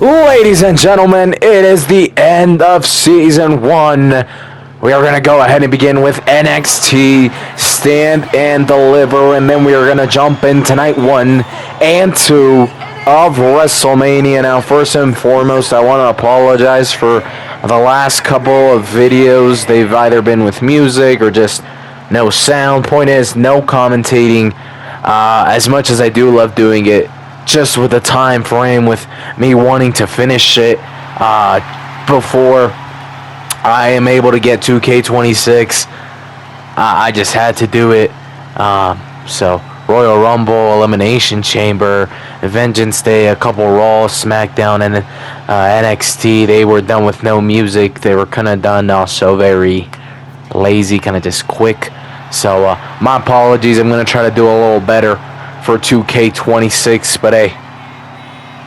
Ladies and gentlemen, it is the end of Season 1. We are going to go ahead and begin with NXT Stand and Deliver, and then we are going to jump into Night 1 and 2 of WrestleMania. Now, first and foremost, I want to apologize for the last couple of videos. They've either been with music or just no sound. Point is, no commentating. As much as I do love doing it, just with the time frame, with me wanting to finish it before I am able to get 2K26, I just had to do it. So Royal Rumble, Elimination Chamber, Vengeance Day, a couple Raw, SmackDown, and NXT, they were done with no music. They were kind of done also very lazy, kind of just quick. So my apologies. I'm going to try to do a little better for 2K26, but hey,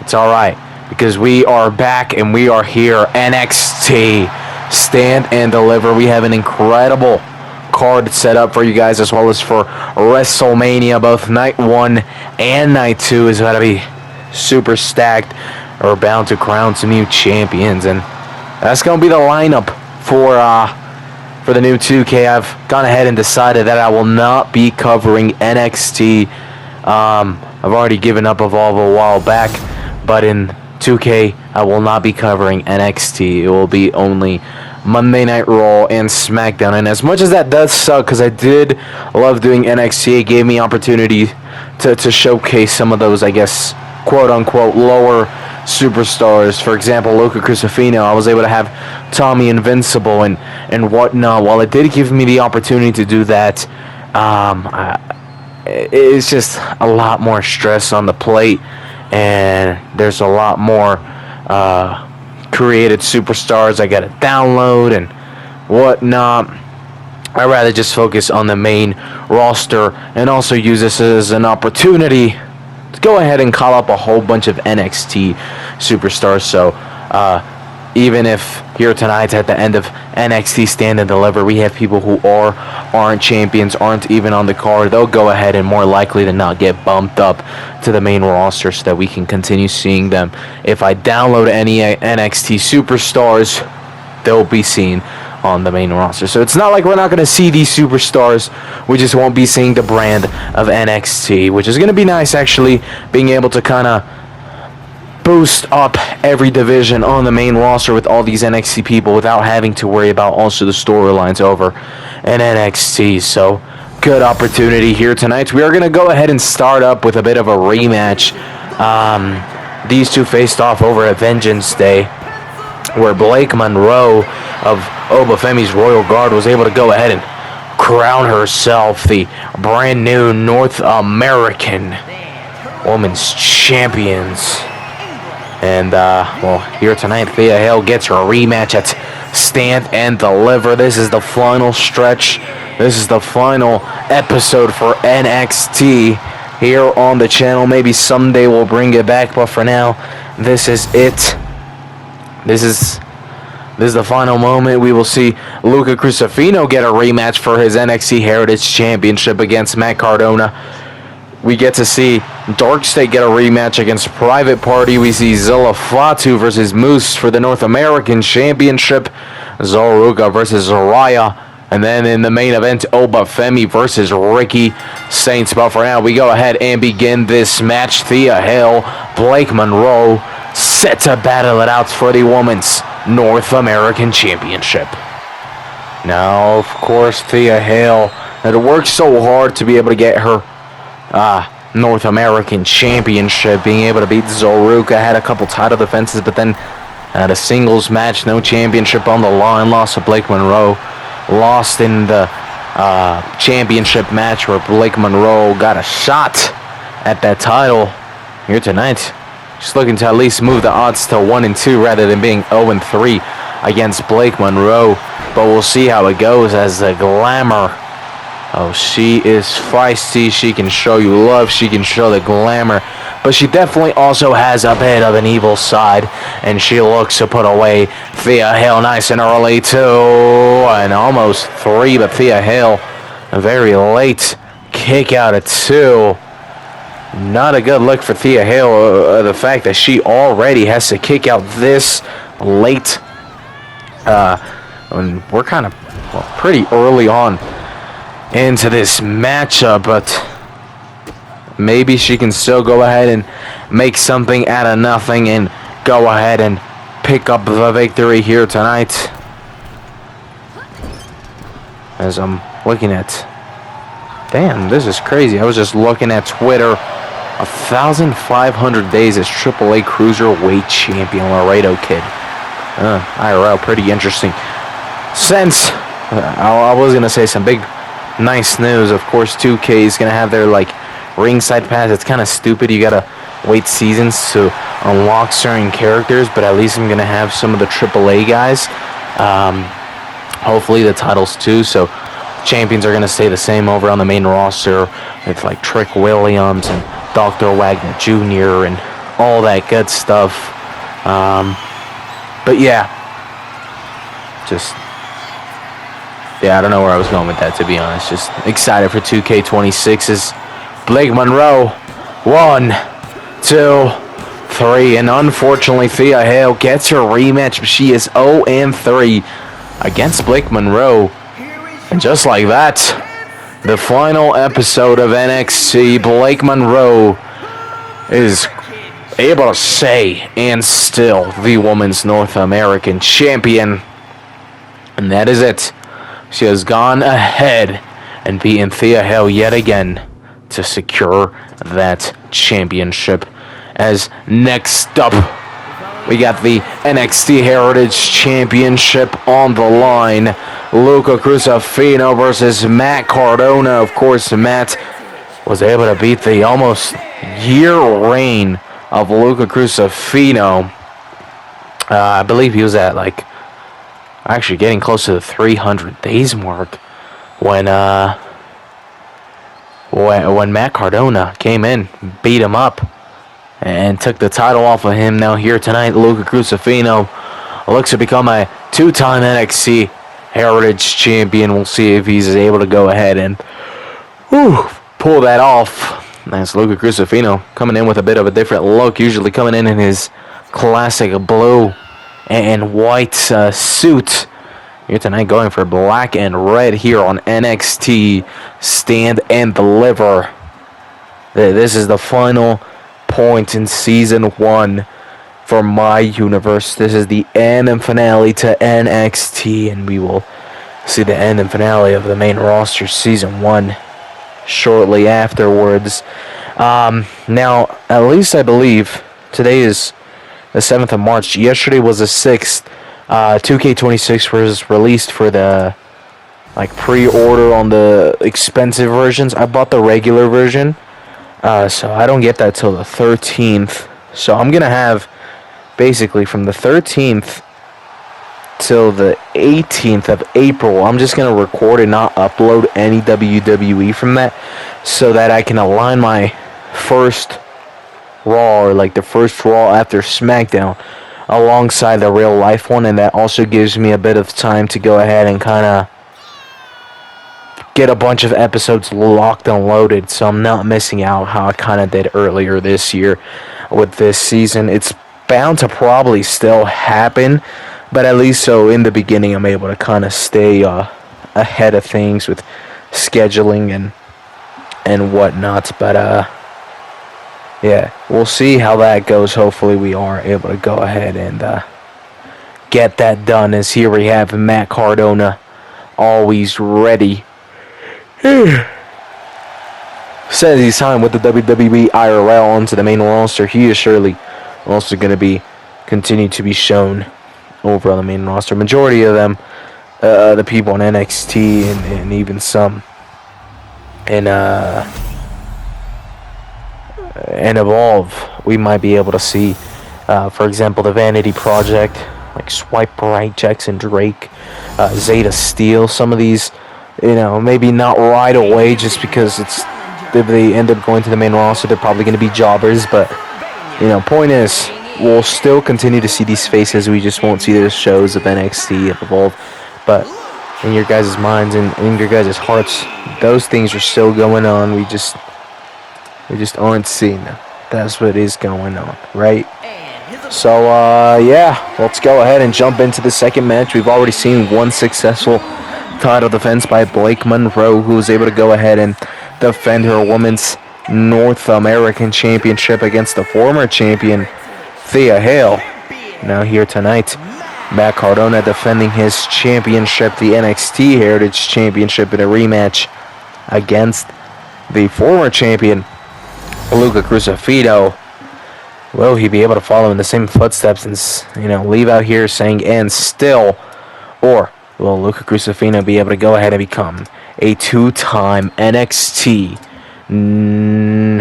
it's alright, because we are back and we are here. NXT Stand and Deliver. We have an incredible card set up for you guys, as well as for WrestleMania. Both Night 1 and Night 2 is going to be super stacked. We're bound to crown some new champions, and that's going to be the lineup for the new 2K. I've gone ahead and decided that I will not be covering NXT. I've already given up Evolve a while back, but in 2K, I will not be covering NXT. It will be only Monday Night Raw and SmackDown. And as much as that does suck, because I did love doing NXT, it gave me opportunity to showcase some of those, I guess, quote-unquote, lower superstars. For example, Luca Crucifino. I was able to have Tommy Invincible and whatnot. While it did give me the opportunity to do that, it's just a lot more stress on the plate, and there's a lot more created superstars I gotta download and whatnot. I'd rather just focus on the main roster and also use this as an opportunity to go ahead and call up a whole bunch of NXT superstars. So even if here tonight at the end of NXT Stand and Deliver, we have people who aren't champions, aren't even on the card, they'll go ahead and more likely than not get bumped up to the main roster so that we can continue seeing them. If I download any NXT superstars, they'll be seen on the main roster. So it's not like we're not going to see these superstars. We just won't be seeing the brand of NXT, which is going to be nice, actually, being able to kind of boost up every division on the main roster with all these NXT people without having to worry about also the storylines over in NXT. So good opportunity here tonight. We are going to go ahead and start up with a bit of a rematch. These two faced off over at Vengeance Day, where Blake Monroe of Obafemi's Royal Guard was able to go ahead and crown herself the brand new North American Women's Champions. And, well, here tonight, Thea Hale gets her rematch at Stand and Deliver. This is the final stretch. This is the final episode for NXT here on the channel. Maybe someday we'll bring it back, but for now, this is it. This is the final moment. We will see Luca Crucifino get a rematch for his NXT Heritage Championship against Matt Cardona. We get to see Dark State get a rematch against Private Party. We see Zilla Fatu versus Moose for the North American Championship. Zoruka versus Zaraya. And then in the main event, Obafemi versus Ricky Saints. But for now, we go ahead and begin this match. Thea Hale, Blake Monroe, set to battle it out for the Women's North American Championship. Now, of course, Thea Hale had worked so hard to be able to get her North American Championship, being able to beat Zoruka, had a couple title defenses, but then had a singles match, no championship on the line, lost to Blake Monroe, lost in the championship match where Blake Monroe got a shot at that title. Here tonight, she's looking to at least move the odds to 1-2 rather than being 0-3 against Blake Monroe, but we'll see how it goes as the Glamour. Oh, she is feisty. She can show you love. She can show the glamour. But she definitely also has a bit of an evil side. And she looks to put away Thea Hale nice and early, too. And almost 3, but Thea Hale, a very late kick out at 2. Not a good look for Thea Hale. The fact that she already has to kick out this late. And we're kind of pretty early on into this matchup, but maybe she can still go ahead and make something out of nothing and go ahead and pick up the victory here tonight. As I'm looking at, damn, this is crazy. I was just looking at Twitter. 1,500 days as AAA Cruiserweight Champion, Laredo Kid. IRL, pretty interesting. Since I was gonna say some big, nice news. Of course, 2K is gonna have their ringside pass. It's kind of stupid. You gotta wait seasons to unlock certain characters, but at least I'm gonna have some of the AAA guys. Hopefully the titles too. So champions are gonna stay the same over on the main roster. It's like Trick Williams and Dr. Wagner Jr. and all that good stuff. But yeah, I don't know where I was going with that, to be honest. Just excited for 2K26's Blake Monroe. 1, 2, 3, and unfortunately Thea Hale gets her rematch, but she is 0-3 against Blake Monroe. And just like that, the final episode of NXT, Blake Monroe is able to say and still the Women's North American Champion. And that is it. She has gone ahead and beaten Thea Hale yet again to secure that championship. As next up, we got the NXT Heritage Championship on the line. Luca Crucifino versus Matt Cardona. Of course, Matt was able to beat the almost year reign of Luca Crucifino. I believe he was at actually getting close to the 300 days mark when Matt Cardona came in, beat him up, and took the title off of him. Now here tonight, Luca Crucifino looks to become a 2-time NXT Heritage Champion. We'll see if he's able to go ahead and pull that off. That's Luca Crucifino coming in with a bit of a different look, usually coming in his classic blue and white suit. Here tonight going for black and red here on NXT Stand and Deliver. This is the final point in Season 1 for my universe. This is the end and finale to NXT, and we will see the end and finale of the main roster Season 1 shortly afterwards. Now, at least I believe today is the 7th of March. Yesterday was the 6th. 2K26 was released for the pre-order on the expensive versions. I bought the regular version, so I don't get that till the 13th. So I'm gonna have basically from the 13th till the 18th of April. I'm just gonna record and not upload any WWE from that, so that I can align my first Raw, or the first Raw after SmackDown, alongside the real life one, and that also gives me a bit of time to go ahead and kind of get a bunch of episodes locked and loaded, so I'm not missing out how I kind of did earlier this year with this season. It's bound to probably still happen, but at least so in the beginning I'm able to kind of stay ahead of things with scheduling and whatnot. But yeah, we'll see how that goes. Hopefully we are able to go ahead and get that done, as here we have Matt Cardona always ready. Says he's signed with the WWE IRL onto the main roster. He is surely also going to continue to be shown over on the main roster. Majority of them, the people in NXT and even some in and Evolve, we might be able to see, for example, the Vanity Project, like Swipe Right, Jackson Drake, Zeta Steel. Some of these, maybe not right away, just because if they end up going to the main roster, they're probably going to be jobbers. But point is, we'll still continue to see these faces. We just won't see their shows of NXT and Evolve. But in your guys' minds and in your guys' hearts, those things are still going on. We just We just aren't seeing them. That's what is going on, right? So, yeah, let's go ahead and jump into the second match. We've already seen one successful title defense by Blake Monroe, who was able to go ahead and defend her Women's North American Championship against the former champion, Thea Hale. Now here tonight, Matt Cardona defending his championship, the NXT Heritage Championship, in a rematch against the former champion, Luca Crucifino. Will he be able to follow in the same footsteps and, leave out here saying "and still"? Or will Luca Crucifino be able to go ahead and become a two-time NXT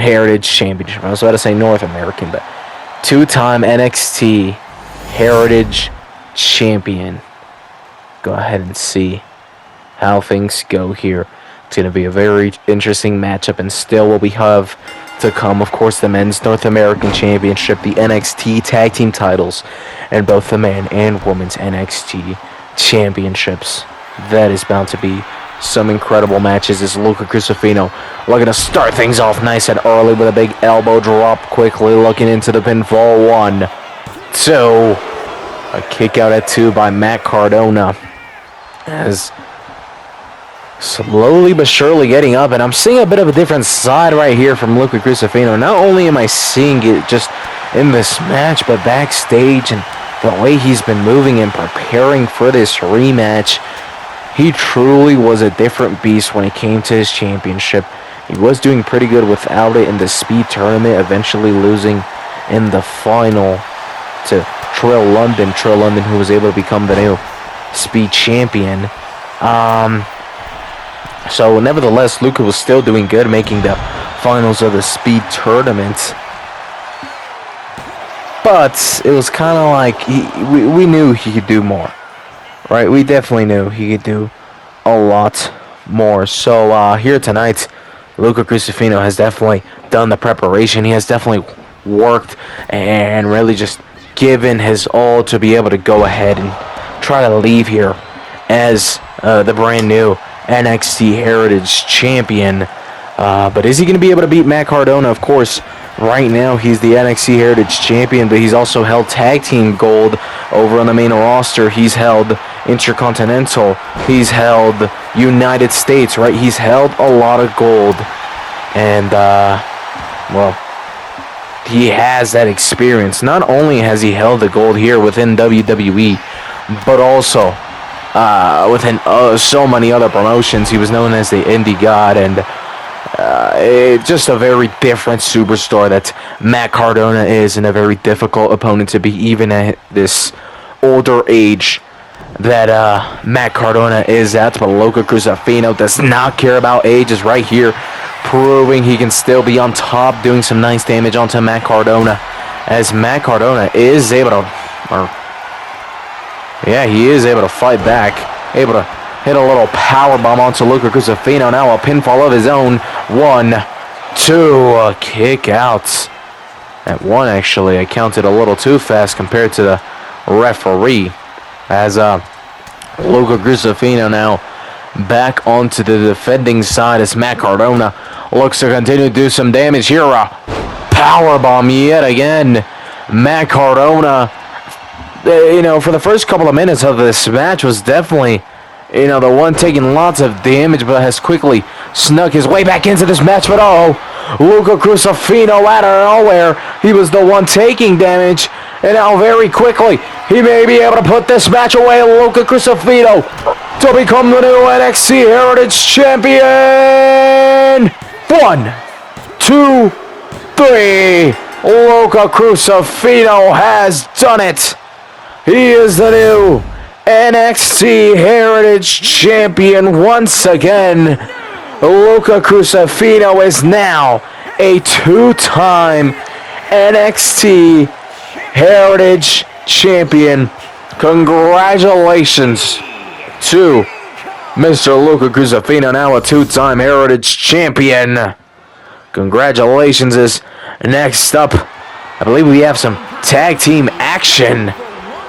Heritage Championship? I was about to say North American, but two-time NXT Heritage Champion. Go ahead and see how things go here. It's going to be a very interesting matchup, and still what we have to come, of course, the Men's North American Championship, the NXT Tag Team titles, and both the Men and Women's NXT Championships. That is bound to be some incredible matches as Luca Crucifino looking to start things off nice and early with a big elbow drop, quickly looking into the pinfall. 1, 2. A kick out at 2 by Matt Cardona. As slowly but surely getting up, and I'm seeing a bit of a different side right here from Luca Crucifino. Not only am I seeing it just in this match, but backstage and the way he's been moving and preparing for this rematch. He truly was a different beast when it came to his championship. He was doing pretty good without it in the Speed Tournament, eventually losing in the final to Trill London, who was able to become the new Speed Champion. So nevertheless, Luca was still doing good, making the finals of the Speed Tournament. But it was kind of like we knew he could do more, right? We definitely knew he could do a lot more. So here tonight, Luca Crucifino has definitely done the preparation. He has definitely worked and really just given his all to be able to go ahead and try to leave here as the brand new NXT Heritage Champion. But is he going to be able to beat Matt Cardona? Of course, right now he's the NXT Heritage Champion, but he's also held Tag Team Gold over on the main roster. He's held Intercontinental. He's held United States, right? He's held a lot of gold. And, well, he has that experience. Not only has he held the gold here within WWE, but also within so many other promotions. He was known as the Indie God, and just a very different superstar that Matt Cardona is, and a very difficult opponent to beat, even at this older age that Matt Cardona is at. But Luca Crucifino does not care about age, is right here proving he can still be on top, doing some nice damage onto Matt Cardona, as Matt Cardona is able to, he is able to fight back, able to hit a little power bomb onto Luca Crucifino. Now a pinfall of his own. 1, 2, kick out. At 1, actually, I counted a little too fast compared to the referee, as Luca Crucifino now back onto the defending side as Matt Cardona looks to continue to do some damage here. A power bomb yet again. Matt Cardona, for the first couple of minutes of this match was definitely, the one taking lots of damage, but has quickly snuck his way back into this match. But Luca Crucifino out of nowhere, he was the one taking damage, and now very quickly he may be able to put this match away. Luca Crucifino to become the new NXT Heritage Champion. 1, 2, 3. Luca Crucifino has done it. He is the new NXT Heritage Champion once again. Luca Crucifino is now a two-time NXT Heritage Champion. Congratulations to Mr. Luca Crucifino, now a two-time Heritage Champion. Congratulations. Is next up, I believe we have some tag team action.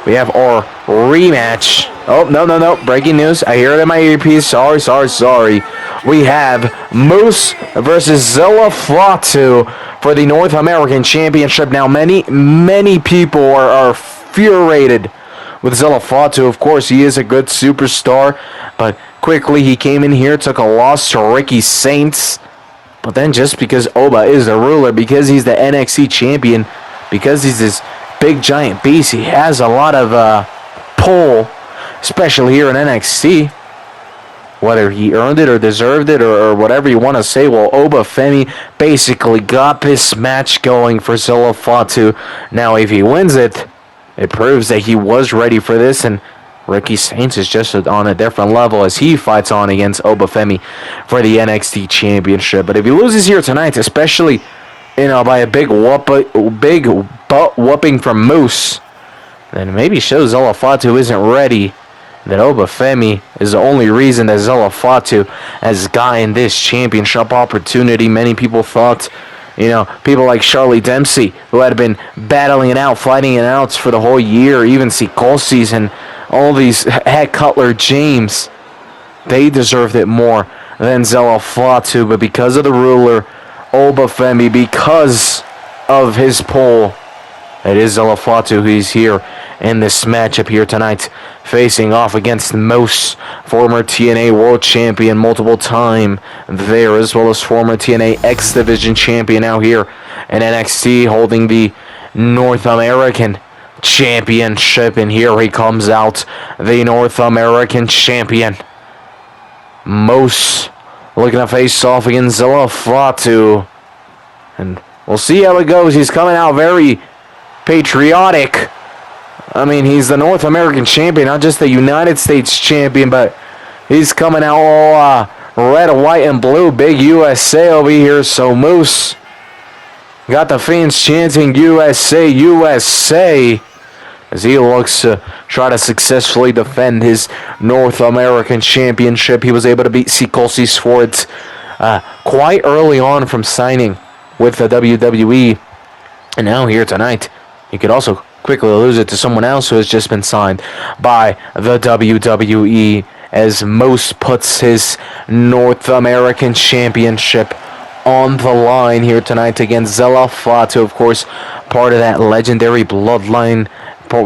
We have our rematch Oh, no. Breaking news. I hear it in my earpiece. Sorry. We have Moose versus Zilla Fatu for the North American Championship. Now, many people are furiated with Zilla Fatu. Of course, he is a good superstar, but quickly he came in here, took a loss to Ricky Saints. But then just because Oba is the ruler, because he's the NXT champion, because he's this big giant beast, he has a lot of pull, especially here in NXT. Whether he earned it or deserved it or whatever you want to say, well, Oba Femi basically got this match going for Zilla Fatu. Now, if he wins it, it proves that he was ready for this, and Ricky Saints is just on a different level as he fights on against Oba Femi for the NXT Championship. But if he loses here tonight, especially by a big butt whooping from Moose, then maybe shows Zilla Fatu isn't ready. That Oba Femi is the only reason that Zilla Fatu has gotten this championship opportunity. Many people thought, people like Charlie Dempsey, who had been battling it out, fighting it out for the whole year, even Sikosis and all these, heck, Cutler James, they deserved it more than Zilla Fatu. But because of the ruler, Oba Femi, because of his pull, it is Zilla Fatu who's here in this matchup here tonight, facing off against Moose, former TNA World Champion multiple time there, as well as former TNA X Division Champion now here in NXT, holding the North American Championship. And here he comes out, the North American Champion. Moose looking to face off against Zilla Fatu. And we'll see how it goes. He's coming out very patriotic. I mean, he's the North American champion, not just the United States champion, but he's coming out all red, white, and blue. Big USA over here. So Moose got the fans chanting USA, USA, as he looks to try to successfully defend his North American championship. He was able to beat Sikosis for it quite early on from signing with the WWE. And now here tonight, he could also quickly lose it to someone else who has just been signed by the WWE, as Moose puts his North American Championship on the line here tonight against Zilla Fatu. Of course, part of that legendary bloodline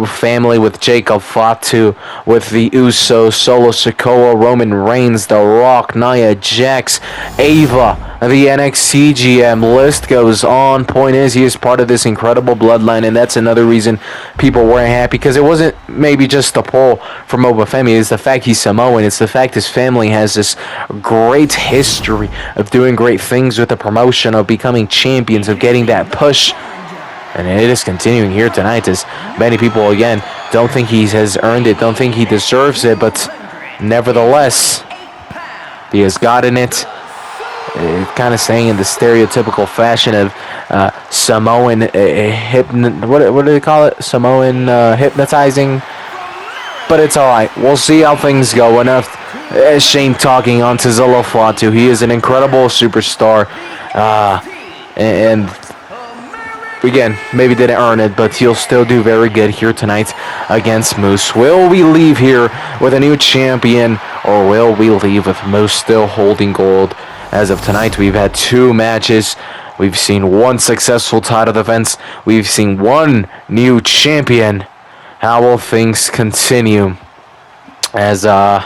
family with Jacob Fatu, with the Usos, Solo Sikoa, Roman Reigns, The Rock, Nia Jax, Ava, the NXT GM. List goes on. Point is, he is part of this incredible bloodline, and that's another reason people weren't happy, because it wasn't maybe just the pull from Oba Femi. It's the fact he's Samoan. It's the fact his family has this great history of doing great things with the promotion, of becoming champions, of getting that push. And it is continuing here tonight, as many people, again, don't think he has earned it, don't think he deserves it, but nevertheless, he has gotten it. Kind of saying in the stereotypical fashion of Samoan what do they call it? Samoan hypnotizing. But it's alright. We'll see how things go. Enough Shane talking on to Zilla Fatu. He is an incredible superstar. And again, maybe didn't earn it, but he'll still do very good here tonight against Moose. Will we leave here with a new champion, or will we leave with Moose still holding gold? As of tonight, we've had 2 matches. We've seen 1 successful title defense. We've seen 1 new champion. How will things continue? As, of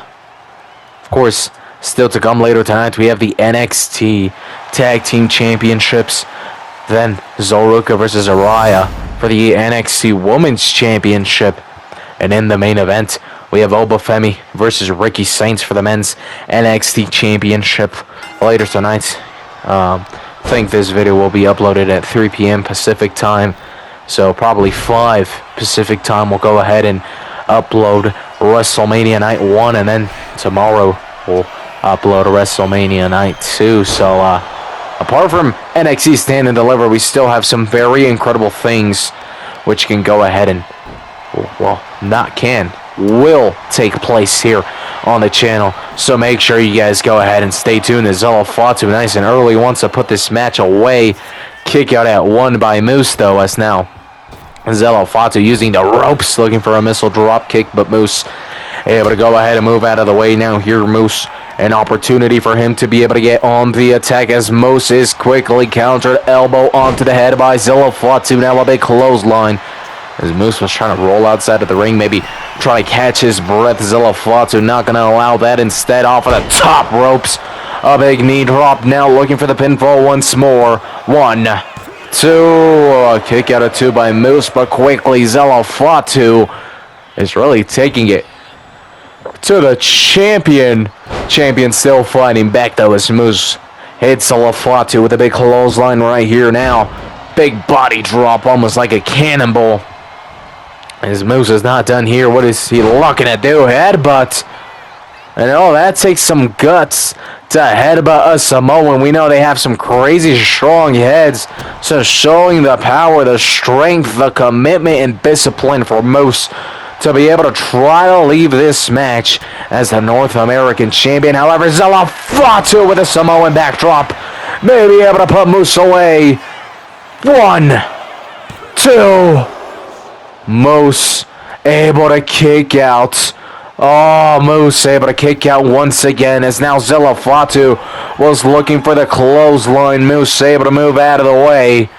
course, still to come later tonight, we have the NXT Tag Team Championships. Then Zoruka versus Araya for the NXT Women's Championship. And in the main event, we have Oba Femi versus Ricky Saints for the Men's NXT Championship later tonight. I think this video will be uploaded at 3 p.m. Pacific time. So probably 5 Pacific time, we'll go ahead and upload WrestleMania Night 1. And then tomorrow, we'll upload WrestleMania Night 2. So, apart from NXT Stand and Deliver, we still have some very incredible things which can go ahead and, will take place here on the channel. So make sure you guys go ahead and stay tuned. As Zilla Fatu nice and early wants to put this match away. Kick out at 1 by Moose, though, as now Zilla Fatu using the ropes, looking for a missile drop kick, but Moose able to go ahead and move out of the way now here, Moose. An opportunity for him to be able to get on the attack as Moose is quickly countered. Elbow onto the head by Zilla Fatu. Now a big clothesline. As Moose was trying to roll outside of the ring, maybe try to catch his breath. Zilla Fatu not going to allow that. Instead, off of the top ropes. A big knee drop now, looking for the pinfall once more. 1, 2. A kick out of 2 by Moose, but quickly Zilla Fatu is really taking it to the champion. Champion still fighting back though as Moose hits Zilla Fatu with a big clothesline right here now. Big body drop, almost like a cannonball. As Moose is not done here, what is he looking to do? Headbutt. And oh, that takes some guts to headbutt a Samoan. We know they have some crazy strong heads. So showing the power, the strength, the commitment, and discipline for Moose to be able to try to leave this match as the North American champion. However, Zilla Fatu with a Samoan backdrop may be able to put Moose away. 1, 2. Moose able to kick out. Oh, Moose able to kick out once again as now Zilla Fatu was looking for the clothesline. Moose able to move out of the way.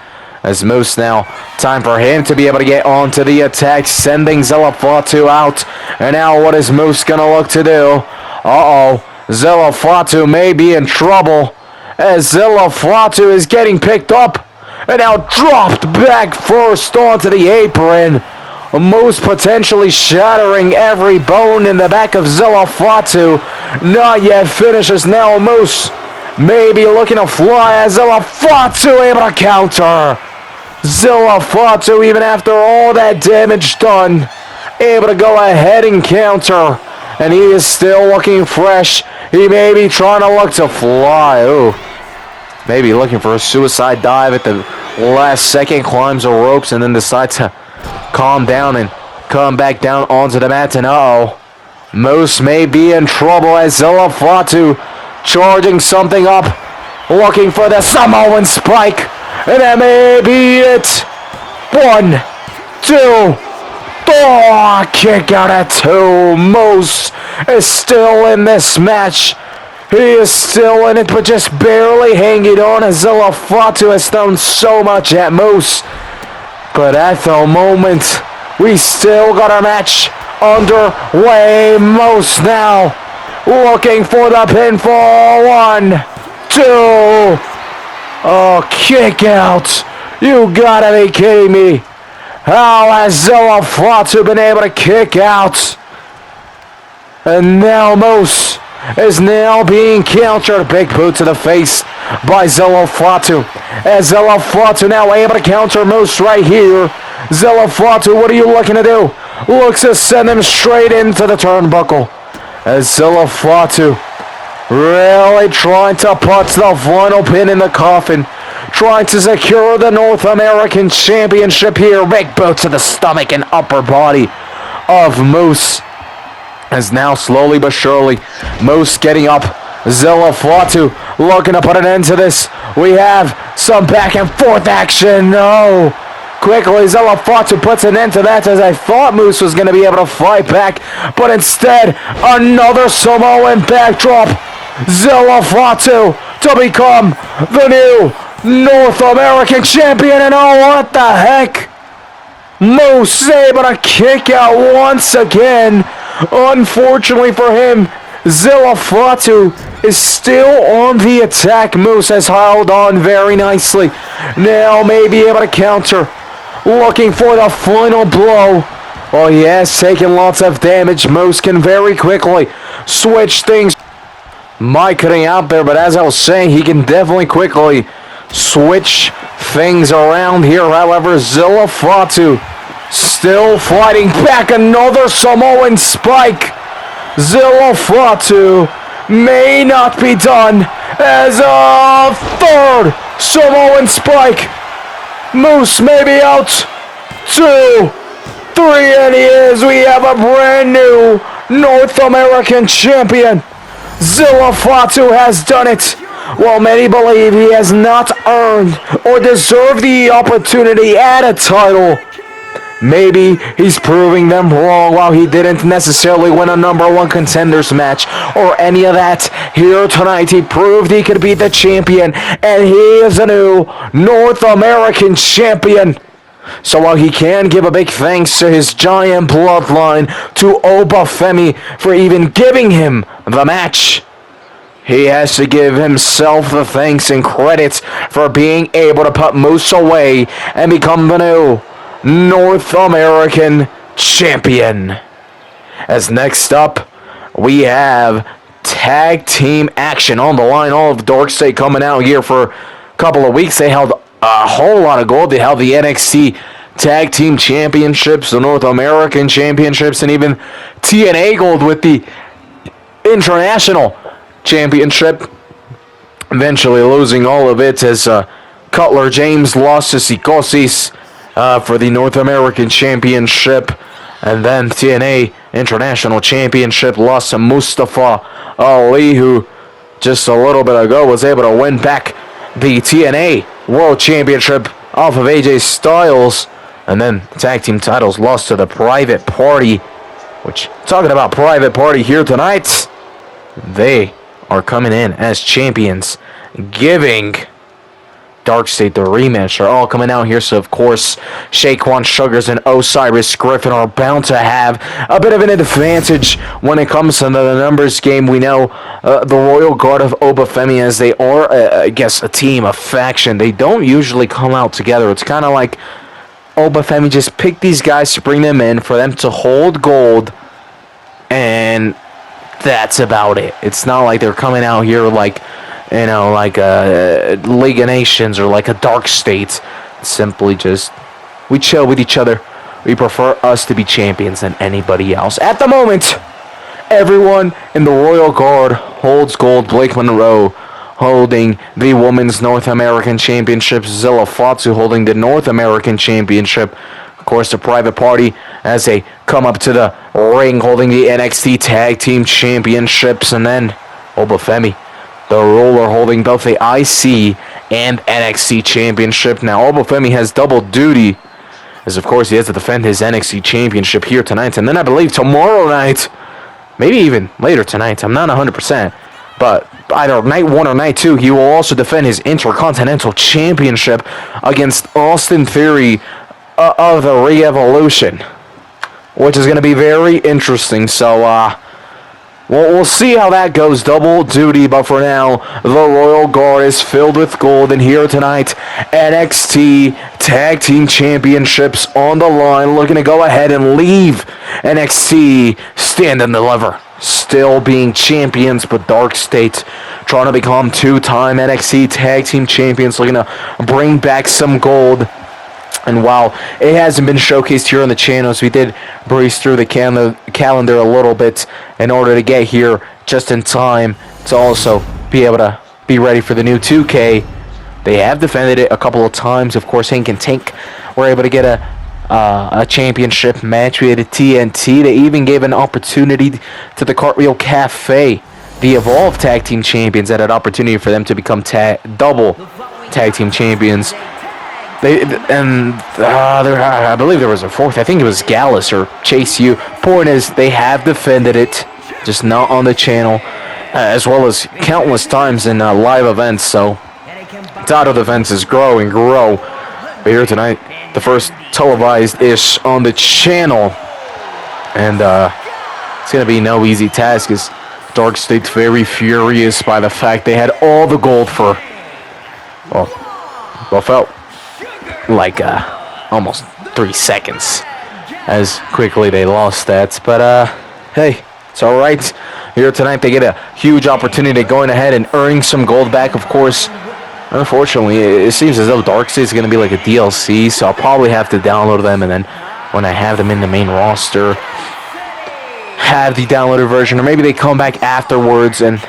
As Moose now, time for him to be able to get onto the attack, sending Zilla Fatu out. And now what is Moose going to look to do? Uh-oh, Zilla Fatu may be in trouble as Zilla Fatu is getting picked up and now dropped back first onto the apron. Moose potentially shattering every bone in the back of Zilla Fatu. Not yet finishes now. Moose maybe looking to fly as Zilla Fatu able to counter. Zilla Fatu, even after all that damage done, able to go ahead and counter. And he is still looking fresh. He may be trying to look to fly. Ooh. Maybe looking for a suicide dive at the last second. Climbs the ropes and then decides to calm down and come back down onto the mat. And uh-oh. Moose may be in trouble as Zilla Fatu charging something up. Looking for the Samoan spike. And that may be it. 1, 2. Oh, kick out at 2. Moose is still in this match. He is still in it, but just barely hanging on as Zilla Fatu has thrown so much at Moose. But at the moment, we still got our match underway. Moose now looking for the pinfall. 1, 2. Oh, kick out. You gotta be kidding me. How has Zilla Fatu been able to kick out? And now Moose is now being countered. Big boot to the face by Zilla Fatu. As Zilla Fatu now able to counter Moose right here. Zilla Fatu, what are you looking to do? Looks to send him straight into the turnbuckle. As Zilla Fatu really trying to put the final pin in the coffin. Trying to secure the North American Championship here. Big boot to the stomach and upper body of Moose. As now slowly but surely, Moose getting up. Zilla Fatu looking to put an end to this. We have some back and forth action. No. Quickly, Zilla Fatu puts an end to that as I thought Moose was going to be able to fight back. But instead, another Samoan backdrop. Zilla Fatu to become the new North American champion. And oh, what the heck? Moose able to kick out once again. Unfortunately for him, Zilla Fatu is still on the attack. Moose has held on very nicely. Now may be able to counter. Looking for the final blow. Oh, he has taken lots of damage. Moose can very quickly switch things. Mike cutting out there, but as I was saying, he can definitely quickly switch things around here. However, Zilla Fatu still fighting back. Another Samoan spike. Zilla Fatu may not be done as a third Samoan spike. Moose may be out. 2, 3, and he is. We have a brand new North American champion. Zilla Fatu has done it. While many believe he has not earned or deserved the opportunity at a title, Maybe he's proving them wrong while he didn't necessarily win a #1 contenders match or any of that. Here tonight, he proved he could beat the champion, and he is a new North American champion. So while he can give a big thanks to his giant bloodline, to Obafemi for even giving him the match, he has to give himself the thanks and credit for being able to put Moose away and become the new North American champion. As next up, we have tag team action on the line. All of Dark State coming out here for a couple of weeks. They held a whole lot of gold. They held the NXT Tag Team Championships, the North American Championships, and even TNA gold with the International Championship. Eventually losing all of it as Cutler James lost to Psicosis for the North American Championship. And then TNA International Championship lost to Mustafa Ali, who just a little bit ago was able to win back the TNA World Championship off of AJ Styles. And then tag team titles lost to the Private Party, which, talking about Private Party here tonight, they are coming in as champions, giving Dark State the rematch. They're all coming out here, so of course Shaquan Sugars and Osiris Griffin are bound to have a bit of an advantage when it comes to the numbers game. We know the Royal Guard of Obafemi, as they are, I guess, a team, a faction. They don't usually come out together. It's kind of like Obafemi just picked these guys to bring them in for them to hold gold, and that's about it. It's not like they're coming out here like, you know, like a League of Nations or like a Dark State. It's simply just, we chill with each other. We prefer us to be champions than anybody else. At the moment, everyone in the Royal Guard holds gold. Blake Monroe holding the Women's North American Championship. Zilla Fatu holding the North American Championship. Of course, the Private Party, as they come up to the ring, holding the NXT Tag Team Championships. And then Obafemi, the Ruler, holding both the IC and NXT Championship. Now, Obafemi has double duty, as of course he has to defend his NXT Championship here tonight. And then I believe tomorrow night, maybe even later tonight, I'm not 100%, but either night 1 or night 2, he will also defend his Intercontinental Championship against Austin Theory of the Re-Evolution, which is going to be very interesting. So, we'll see how that goes. Double duty, but for now, the Royal Guard is filled with gold. And here tonight, NXT Tag Team Championships on the line, looking to go ahead and leave NXT Stand and Deliver. Still being champions, but Dark State trying to become 2-time NXT Tag Team Champions, looking to bring back some gold. And while it hasn't been showcased here on the channels, we did breeze through the calendar a little bit in order to get here just in time to also be able to be ready for the new 2K. They have defended it a couple of times. Of course, Hank and Tank were able to get a championship match. We had a TNT. They even gave an opportunity to the Cartwheel Cafe, the Evolve Tag Team Champions, had an opportunity for them to become double Tag Team Champions. I believe there was a fourth. I think it was Gallus or Chase U. Point is, they have defended it, just not on the channel, as well as countless times in live events. So, title defenses grow and grow. But here tonight, the first televised-ish on the channel, and it's gonna be no easy task, as Dark State's very furious by the fact they had all the gold for, well felt like almost 3 seconds, as quickly they lost that. But hey, it's all right. Here tonight, they get a huge opportunity going ahead and earning some gold back. Of course, unfortunately, it seems as though Dark State is going to be like a DLC, so I'll probably have to download them, and then when I have them in the main roster, have the downloaded version, or maybe they come back afterwards, and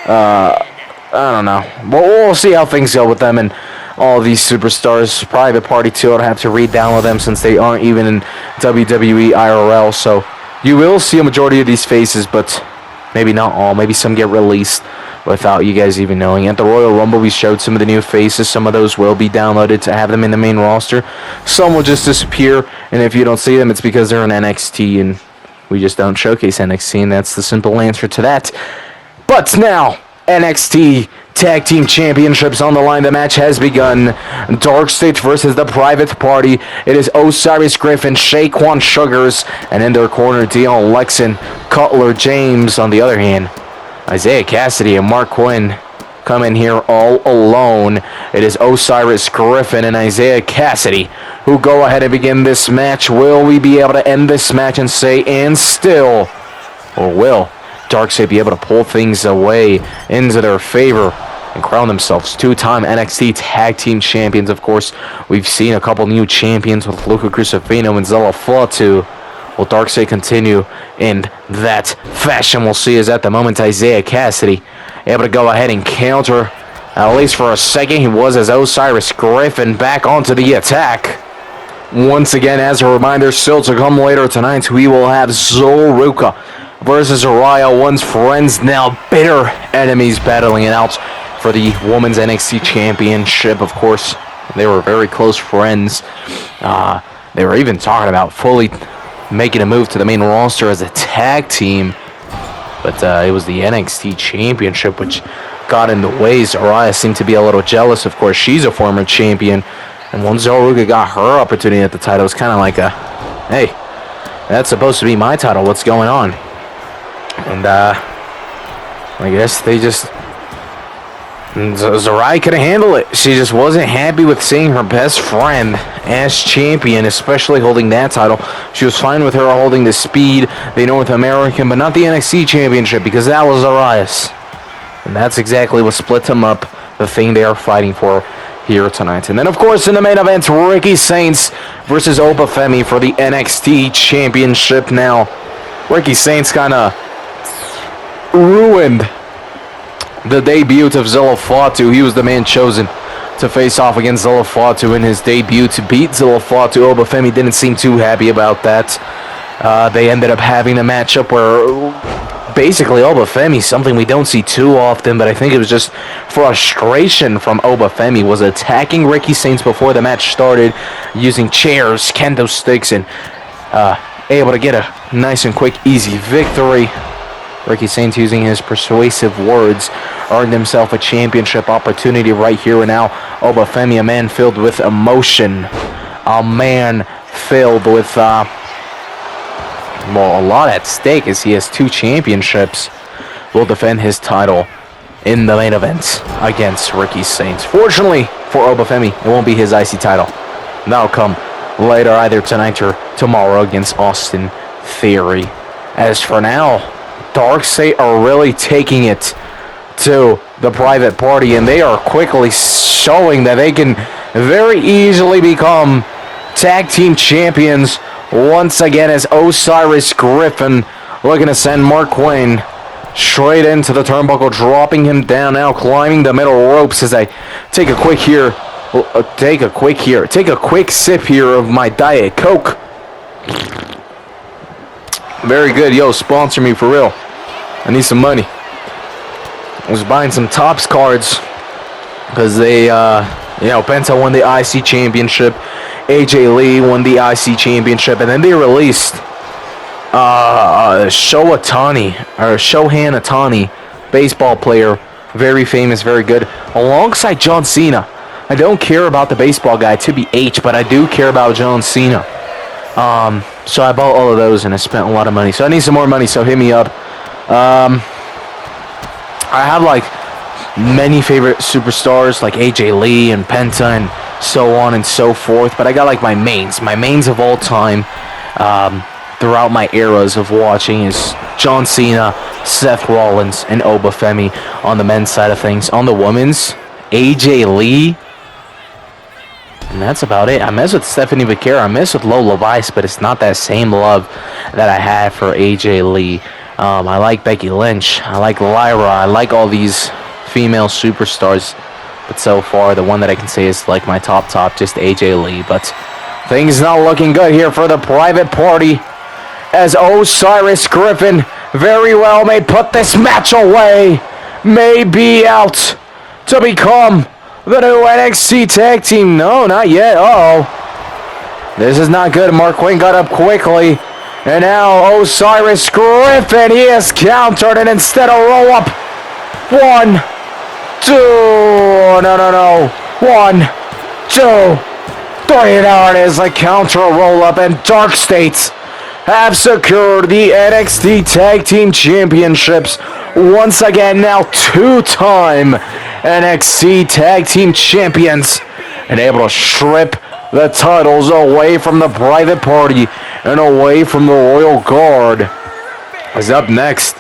I don't know. But we'll see how things go with them and all these superstars. Private Party too, I'll have to re-download them since they aren't even in WWE IRL. So you will see a majority of these faces, but maybe not all. Maybe some get released without you guys even knowing. At the Royal Rumble, we showed some of the new faces. Some of those will be downloaded to have them in the main roster. Some will just disappear, and if you don't see them, it's because they're in NXT, and we just don't showcase NXT, and that's the simple answer to that. But now, NXT Tag Team Championships on the line. The match has begun. Dark State versus the Private Party. It is Osiris Griffin, Shaquan Sugars, and in their corner, Dion Lexon, Cutler James. On the other hand, Isaiah Cassidy and Mark Quinn come in here all alone. It is Osiris Griffin and Isaiah Cassidy who go ahead and begin this match. Will we be able to end this match and say, and still, or will Darkseid be able to pull things away into their favor and crown themselves two-time NXT Tag Team Champions? Of course, we've seen a couple new champions with Luca Crucifino and Zella Fatu. Will Darkseid continue in that fashion? We'll see. As at the moment, Isaiah Cassidy able to go ahead and counter, at least for a second. He was, as Osiris Griffin back onto the attack. Once again, as a reminder, still to come later tonight, we will have Zoruka versus Araya, once friends, now bitter enemies, battling it out for the Women's NXT Championship. Of course, they were very close friends. They were even talking about fully making a move to the main roster as a tag team, but it was the NXT Championship which got in the way. Araya seemed to be a little jealous. Of course, she's a former champion, and once Zoruka got her opportunity at the title, it was kind of like a, hey, that's supposed to be my title, what's going on? And I guess they just, Zaraya couldn't handle it. She just wasn't happy with seeing her best friend as champion, especially holding that title. She was fine with her holding the Speed, the North American, but not the NXT Championship, because that was Zaraya's. And that's exactly what split them up, the thing they are fighting for here tonight. And then, of course, in the main event, Ricky Saints versus Oba Femi for the NXT Championship. Now, Ricky Saints kind of ruined the debut of Zilla Fatu. He was the man chosen to face off against Zilla Fatu in his debut to beat Zilla Fatu. Oba Femi didn't seem too happy about that. They ended up having a matchup where basically Oba Femi, something we don't see too often, but I think it was just frustration from Oba Femi, was attacking Ricky Saints before the match started using chairs, kendo sticks, and able to get a nice and quick, easy victory. Ricky Saints, using his persuasive words, earned himself a championship opportunity right here and now. Oba Femi, a man filled with emotion, a man filled with well, a lot at stake, as he has two championships, will defend his title in the main event against Ricky Saints. Fortunately for Oba Femi, it won't be his IC title. That'll come later, either tonight or tomorrow, against Austin Theory. As for now, Darkseid are really taking it to the Private Party, and they are quickly showing that they can very easily become tag team champions once again, as Osiris Griffin looking to send Mark Quinn straight into the turnbuckle, dropping him down now, climbing the middle ropes. As I take a quick sip here of my Diet Coke. Very good. Yo, sponsor me for real. I need some money. I was buying some Topps cards because they, Penta won the IC Championship. AJ Lee won the IC Championship. And then they released Shohei Ohtani, baseball player. Very famous, very good. Alongside John Cena. I don't care about the baseball guy, TBH, but I do care about John Cena. So I bought all of those and I spent a lot of money. So I need some more money, so hit me up. I have like many favorite superstars like AJ Lee and Penta and so on and so forth, but I got like my mains of all time throughout my eras of watching is John Cena, Seth Rollins, and Oba Femi on the men's side of things. On the women's, AJ Lee, and that's about it. I mess with Stephanie Vaquera, I mess with Lola Vice, but it's not that same love that I had for AJ Lee. I like Becky Lynch, I like Lyra, I like all these female superstars, but so far the one that I can say is like my top, just AJ Lee. But things not looking good here for the Private Party, as Osiris Griffin very well may put this match away. may be out to become the new NXT Tag Team. No, not yet. Uh-oh. This is not good. Mark Quinn got up quickly. And now Osiris Griffin, he is countered, and instead of roll up. 1, 2. No. 1, 2, 3. There it is. A counter roll up, and Dark States have secured the NXT Tag Team Championships. Once again, now 2-time NXT Tag Team Champions, and able to strip the titles away from the Private Party and away from the Royal Guard. As up next,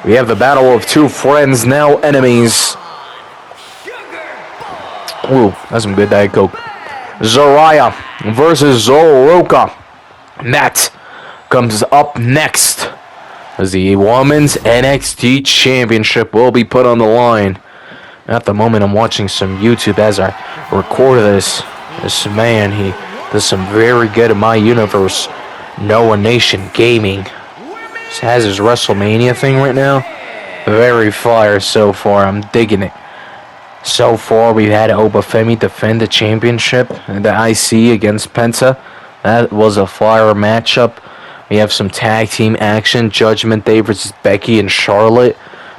we have the battle of two friends, now enemies. Ooh, that's some good Diet Coke. Zaraya versus Zoroka. And that comes up next as the Women's NXT Championship will be put on the line. At the moment, I'm watching some YouTube as I record this. This man, he does some very good in my universe. Noah Nation Gaming. He has his WrestleMania thing right now. Very fire so far. I'm digging it. So far, we've had Obafemi defend the championship, the IC against Penta. That was a fire matchup. We have some tag team action. Judgment Day versus Becky and Charlotte.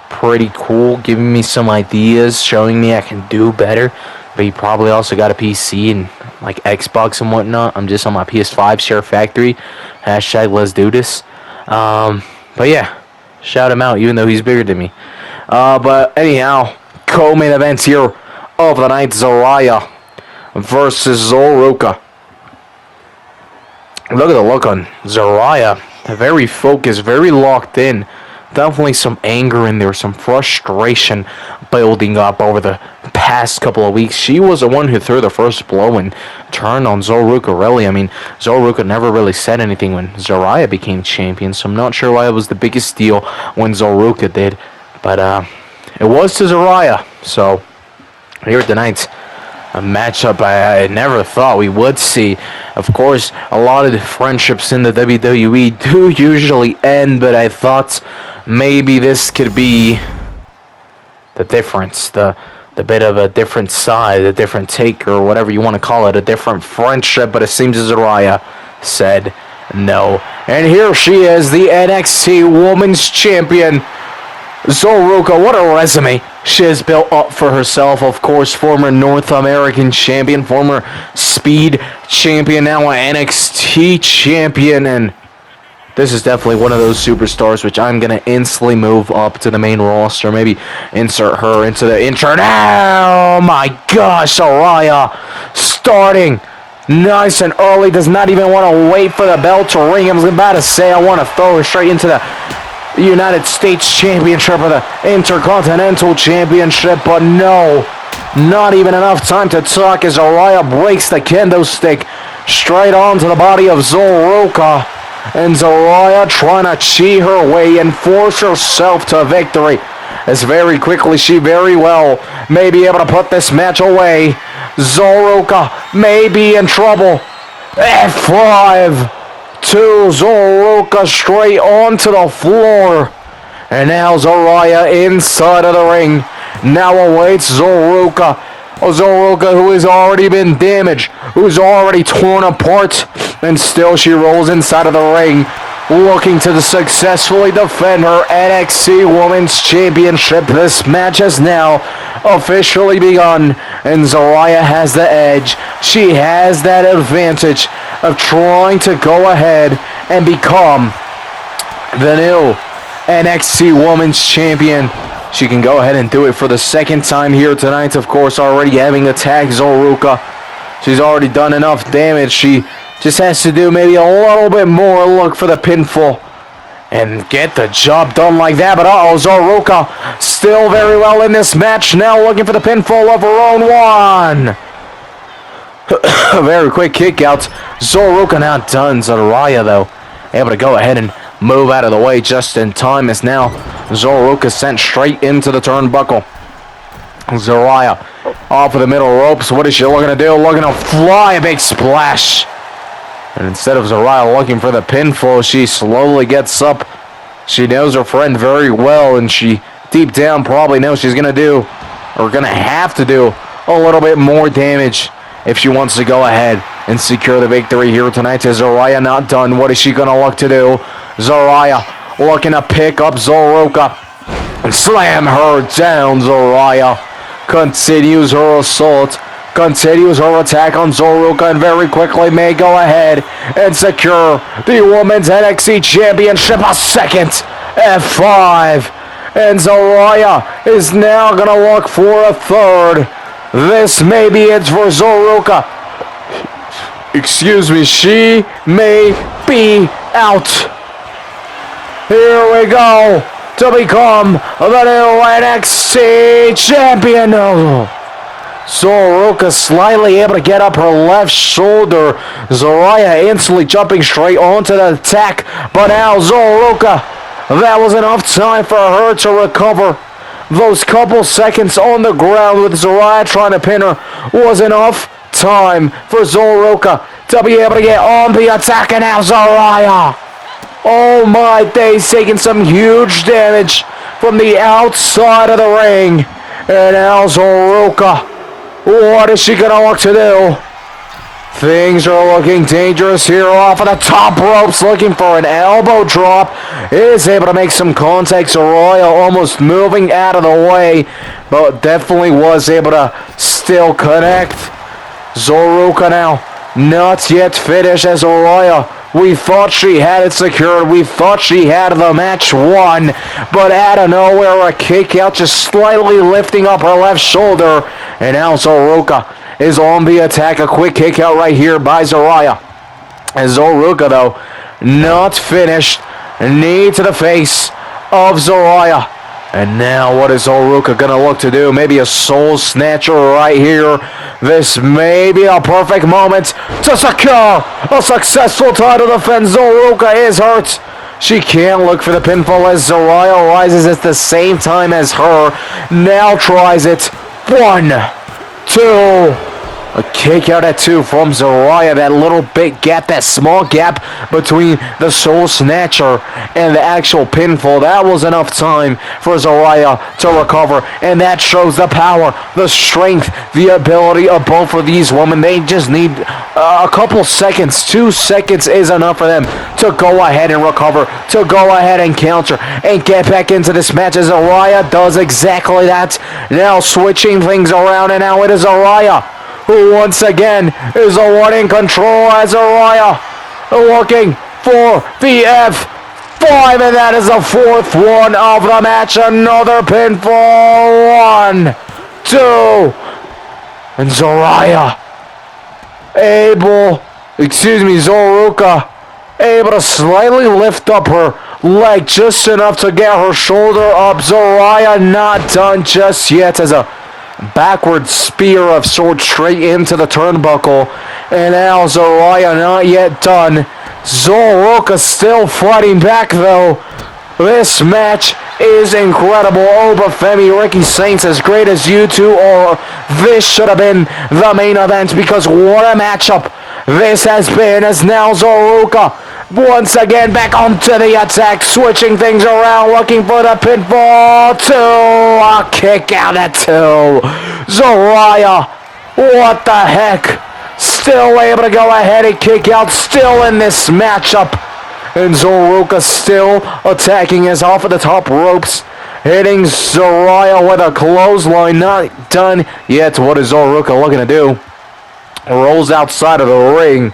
Pretty cool. Giving me some ideas. Showing me I can do better. But you probably also got a PC and like Xbox and whatnot. I'm just on my PS5 Share Factory. Hashtag let's do this. But yeah. Shout him out even though he's bigger than me. But anyhow. Co-main events here of the night. Zaraya versus Zoroka. Look at the look on Zaraya. Very focused, very locked in. Definitely some anger in there, some frustration building up over the past couple of weeks. She was the one who threw the first blow and turned on Zoroka, really. I mean, Zoroka never really said anything when Zaraya became champion, so I'm not sure why it was the biggest deal when Zoroka did. But it was to Zaraya. So here tonight, a matchup I never thought we would see. Of course, a lot of the friendships in the WWE do usually end, but I thought maybe this could be the difference, the bit of a different side, a different take, or whatever you want to call it, a different friendship, but it seems Zaraya said no. And here she is, the NXT Women's Champion, Zoroka. What a resume she has built up for herself. Of course, former North American champion, former Speed champion, now an NXT champion, and this is definitely one of those superstars which I'm going to instantly move up to the main roster. Maybe insert her into the intro. Oh my gosh, Zaraya starting nice and early. Does not even want to wait for the bell to ring. I was about to say I want to throw her straight into the United States Championship or the Intercontinental Championship, but no. Not even enough time to talk as Zaraya breaks the kendo stick straight onto the body of Zoroka. And Zaraya trying to cheat her way and force herself to victory. As very quickly she very well may be able to put this match away. Zoroka may be in trouble. F5 to Zoroka straight onto the floor. And now Zaraya inside of the ring. Now awaits Zoroka. Zoroka, who has already been damaged, who's already torn apart, and still she rolls inside of the ring, looking to successfully defend her NXT Women's Championship. This match has now officially begun, and Zaraya has the edge. She has that advantage of trying to go ahead and become the new NXT Women's Champion. She can go ahead and do it for the second time here tonight. Of course, already having attacked Zoroka. She's already done enough damage. She just has to do maybe a little bit more. Look for the pinfall and get the job done like that. But Zoroka still very well in this match. Now looking for the pinfall of her own one. Very quick kick out. Zoroka now done. Zaraya, though, able to go ahead and move out of the way just in time, as now Zoroka sent straight into the turnbuckle. Zaraya off of the middle ropes. What is she looking to do? Looking to fly a big splash. And instead of Zaraya looking for the pinfall, she slowly gets up. She knows her friend very well, and she deep down probably knows she's going to do, or going to have to do, a little bit more damage if she wants to go ahead and secure the victory here tonight. Is Zaraya not done? What is she going to look to do? Zaraya looking to pick up Zoroka and slam her down. Zaraya continues her assault, continues her attack on Zoroka, and very quickly may go ahead and secure the Women's NXT Championship. A second F5. And Zaraya is now going to look for a third. This may be it for Zoroka. Excuse me, she may be out. Here we go to become the new NXT champion. Zoroka slightly able to get up her left shoulder. Zaraya instantly jumping straight onto the attack. But now Zoroka, that was enough time for her to recover. Those couple seconds on the ground with Zaraya trying to pin her was enough time for Zoroka to be able to get on the attack. And now Zaraya, oh my days, taking some huge damage from the outside of the ring. And now Zoroka, what is she gonna look to do? Things are looking dangerous here off of the top ropes, looking for an elbow drop. Is able to make some contact. Zaraya almost moving out of the way, but definitely was able to still connect. Zoroka now not yet finished as Zaraya. We thought she had it secured. We thought she had the match won. But out of nowhere, a kick out, just slightly lifting up her left shoulder. And now Zoroka is on the attack. A quick kick out right here by Zaraya. And Zoroka, though, not finished. Knee to the face of Zaraya. And now what is Zoroka going to look to do? Maybe a soul snatcher right here. This may be a perfect moment to secure a successful title defense. Zoroka is hurt. She can't look for the pinfall as Zaraya rises at the same time as her. Now tries it. 1, 2. A kick out at 2 from Zaraya. That little bit gap, that small gap between the Soul Snatcher and the actual pinfall. That was enough time for Zaraya to recover. And that shows the power, the strength, the ability of both of these women. They just need a couple seconds. 2 seconds is enough for them to go ahead and recover, to go ahead and counter, and get back into this match. As Zaraya does exactly that. Now switching things around, and now it is Zaraya who once again is the one in control as Zaraya looking for the F5, and that is the 4th one of the match. Another pinfall. 1, 2, and Zoroka able to slightly lift up her leg just enough to get her shoulder up. Zaraya not done just yet as a backward spear of sorts straight into the turnbuckle. And now Zaraya not yet done. Zoroka still fighting back though. This match is incredible. Oba Femi, Ricky Saints, as great as you two are, this should have been the main event, because what a matchup this has been. As now Zoroka once again back onto the attack, switching things around, looking for the pinfall. 2, a kick out at 2. Zaraya, what the heck? Still able to go ahead and kick out, still in this matchup. And Zoroka still attacking as off of the top ropes, hitting Zaraya with a clothesline. Not done yet. What is Zoroka looking to do? Rolls outside of the ring.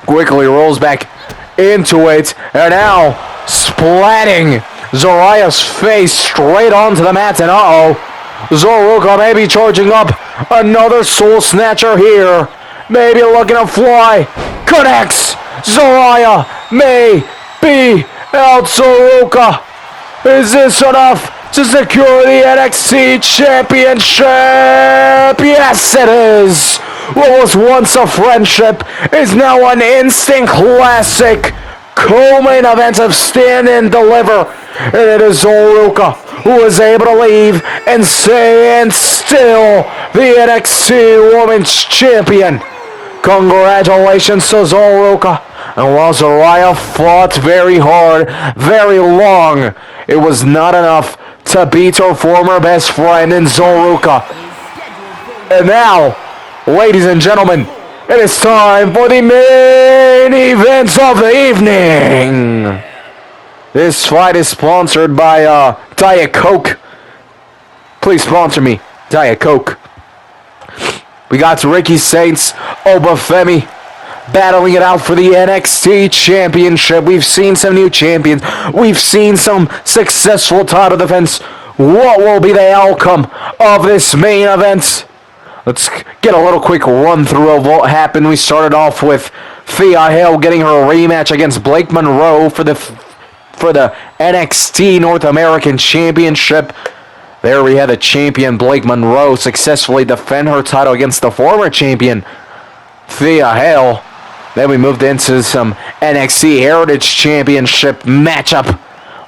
Quickly rolls back into it, and now splatting Zaraya's face straight onto the mat. And Zoroka may be charging up another Soul Snatcher here. Maybe looking to fly. Connects. Zaraya may be out. Zoroka, is this enough to secure the NXT Championship? Yes, it is. What was once a friendship is now an instant classic. Co-main event of Stand and Deliver. And it is Zoroka who is able to leave and stay and still the NXT Women's Champion. Congratulations to Zoroka. And while Zariah fought very hard, very long, it was not enough to beat her former best friend in Zoruka. And now, ladies and gentlemen, it is time for the main events of the evening. This fight is sponsored by Diet Coke. Please sponsor me, Diet Coke. We got Ricky Saints, Obafemi, battling it out for the NXT Championship. We've seen some new champions. We've seen some successful title defense. What will be the outcome of this main event? Let's get a little quick run through of what happened. We started off with Thea Hale getting her rematch against Blake Monroe for the NXT North American Championship. There we had the champion Blake Monroe successfully defend her title against the former champion Thea Hale. Then we moved into some NXT Heritage Championship matchup.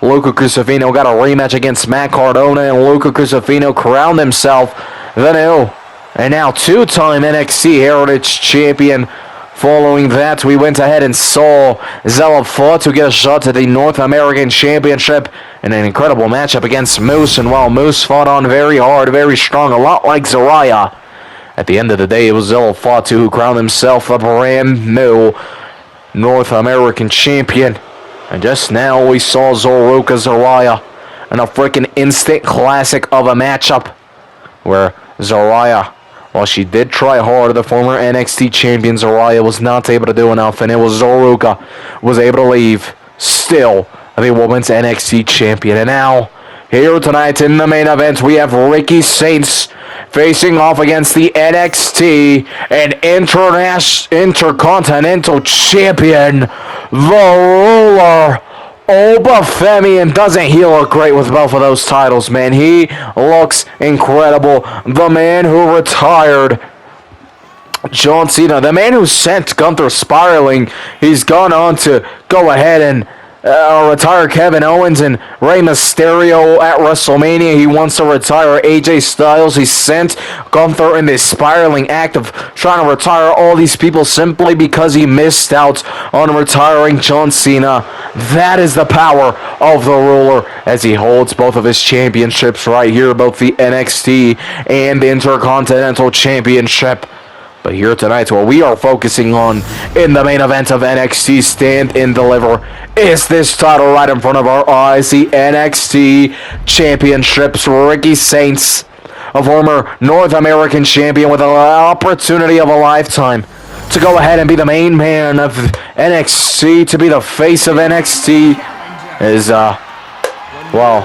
Luca Crucifino got a rematch against Matt Cardona, and Luca Crucifino crowned himself the new and now two-time NXT Heritage Champion. Following that, we went ahead and saw Zella Fatu get a shot at the North American Championship in an incredible matchup against Moose. And while Moose fought on very hard, very strong, a lot like Zariah, at the end of the day, it was Zella Fatu who crowned himself a brand new North American Champion. And just now, we saw Zoruka Zariah in a freaking instant classic of a matchup where Zariah, while she did try hard, the former NXT champion Zariah was not able to do enough, and it was Zoruka who was able to leave still the women's NXT champion. And now, here tonight in the main event, we have Ricky Saints facing off against the NXT and Intercontinental Champion, the Ruler, Obafemi. And doesn't he look great with both of those titles, man? He looks incredible. The man who retired John Cena, the man who sent Gunther spiraling, he's gone on to go ahead and retire Kevin Owens and Rey Mysterio at WrestleMania. He wants to retire AJ Styles. He sent Gunther in this spiraling act of trying to retire all these people simply because he missed out on retiring John Cena. That is the power of the Ruler as he holds both of his championships right here, both the NXT and the Intercontinental Championship. But here tonight, what we are focusing on in the main event of NXT Stand and Deliver is this title right in front of our eyes, the NXT Championships. Ricky Saints, a former North American champion with an opportunity of a lifetime to go ahead and be the main man of NXT, to be the face of NXT, is, well,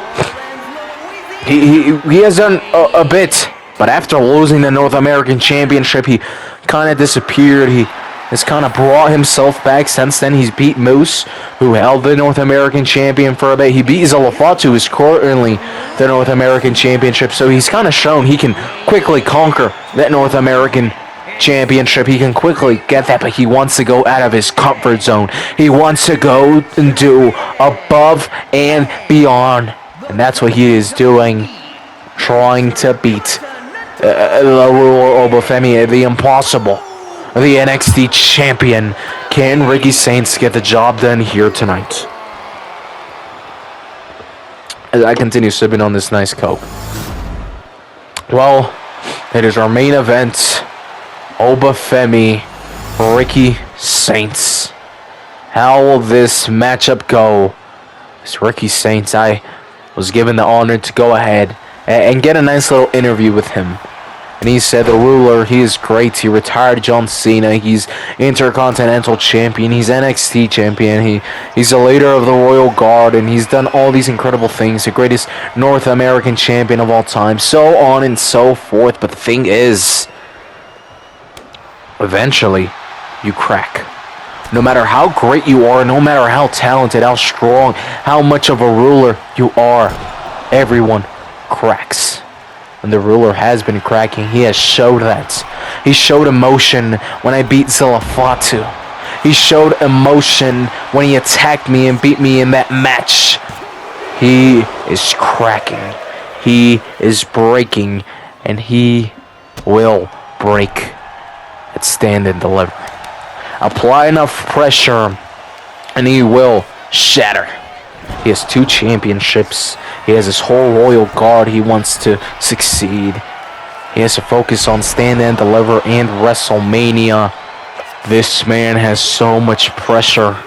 he has done a bit. But after losing the North American Championship, he kind of disappeared. He has kind of brought himself back since then. He's beat Moose, who held the North American Champion for a bit. He beat Zella Fatu, who's currently the North American Championship. So he's kind of shown he can quickly conquer that North American Championship. He can quickly get that, but he wants to go out of his comfort zone. He wants to go and do above and beyond. And that's what he is doing, trying to beat the Ruler Obafemi, the impossible, the NXT champion. Can Ricky Saints get the job done here tonight? As I continue sipping on this nice Coke. Well, it is our main event. Obafemi, Ricky Saints. How will this matchup go? It's Ricky Saints. I was given the honor to go ahead and get a nice little interview with him. And he said the Ruler, he is great. He retired John Cena. He's Intercontinental Champion. He's NXT Champion. He's the leader of the Royal Guard. And he's done all these incredible things. The greatest North American champion of all time. So on and so forth. But the thing is, eventually, you crack. No matter how great you are, no matter how talented, how strong, how much of a ruler you are, everyone cracks. And the Ruler has been cracking. He has showed that. He showed emotion when I beat Zella Fatu. He showed emotion when he attacked me and beat me in that match. He is cracking. He is breaking. And he will break at Stand and Deliver. Apply enough pressure and he will shatter. He has 2 championships. He has his whole royal guard. He wants to succeed. He has to focus on Stand and Deliver and WrestleMania. This man has so much pressure.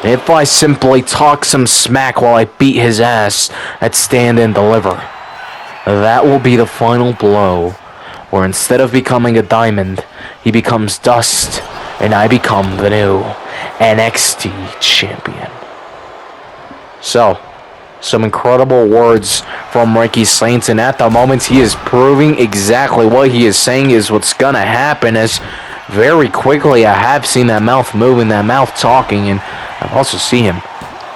If I simply talk some smack while I beat his ass at Stand and Deliver, that will be the final blow, where instead of becoming a diamond, he becomes dust, and I become the new NXT champion. So, some incredible words from Ricky Saints, and at the moment he is proving exactly what he is saying is what's gonna happen, as very quickly I have seen that mouth moving, that mouth talking, and I've also seen him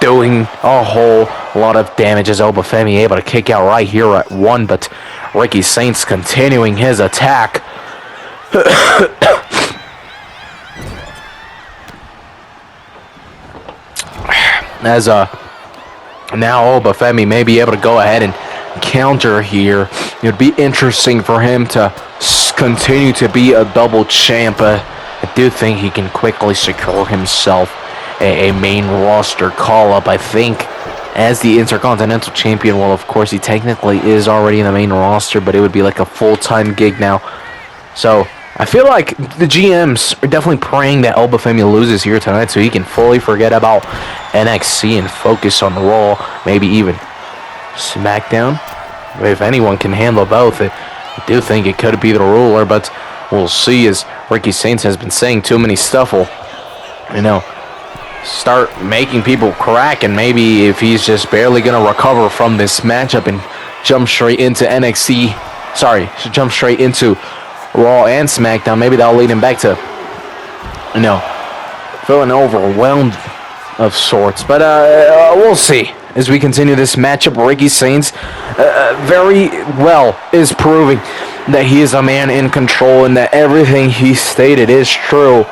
doing a whole lot of damage as Obafemi able to kick out right here at 1, but Ricky Saints continuing his attack. As now Obafemi may be able to go ahead and counter here. It would be interesting for him to continue to be a double champ. I do think he can quickly secure himself a main roster call-up. I think as the Intercontinental Champion, well, of course, he technically is already in the main roster, but it would be like a full-time gig now. So I feel like the GMs are definitely praying that Obafemi loses here tonight so he can fully forget about NXT and focus on Raw, maybe even SmackDown. If anyone can handle both, I do think it could be the ruler, but we'll see, as Ricky Saints has been saying too many stuff will, start making people crack, and maybe if he's just barely going to recover from this matchup and jump straight into jump straight into Raw and SmackDown, maybe that'll lead him back to, feeling overwhelmed of sorts. But we'll see. As we continue this matchup, Ricky Saints very well is proving that he is a man in control and that everything he stated is true,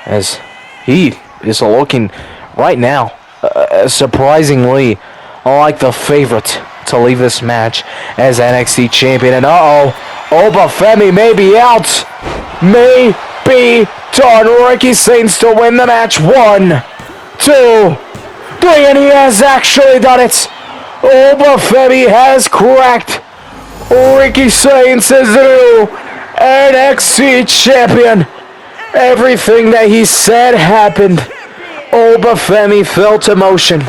as he is looking right now surprisingly like the favorite to leave this match as NXT champion. And Obafemi may be out, may be done. Ricky Saints to win the match. 1, 2, 3, and he has actually done it. Obafemi has cracked. Ricky Saints is the new NXT champion. Everything that he said happened. Obafemi felt emotion.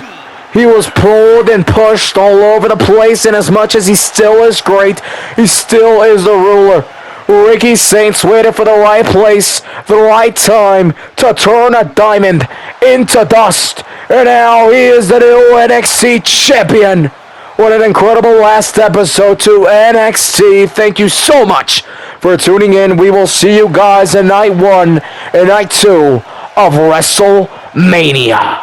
He was pulled and pushed all over the place, and as much as he still is great, he still is the ruler. Ricky Saints waited for the right place, the right time to turn a diamond into dust, and now he is the new NXT champion. What an incredible last episode to NXT. Thank you so much for tuning in. We will see you guys in night 1 and night 2 of WrestleMania.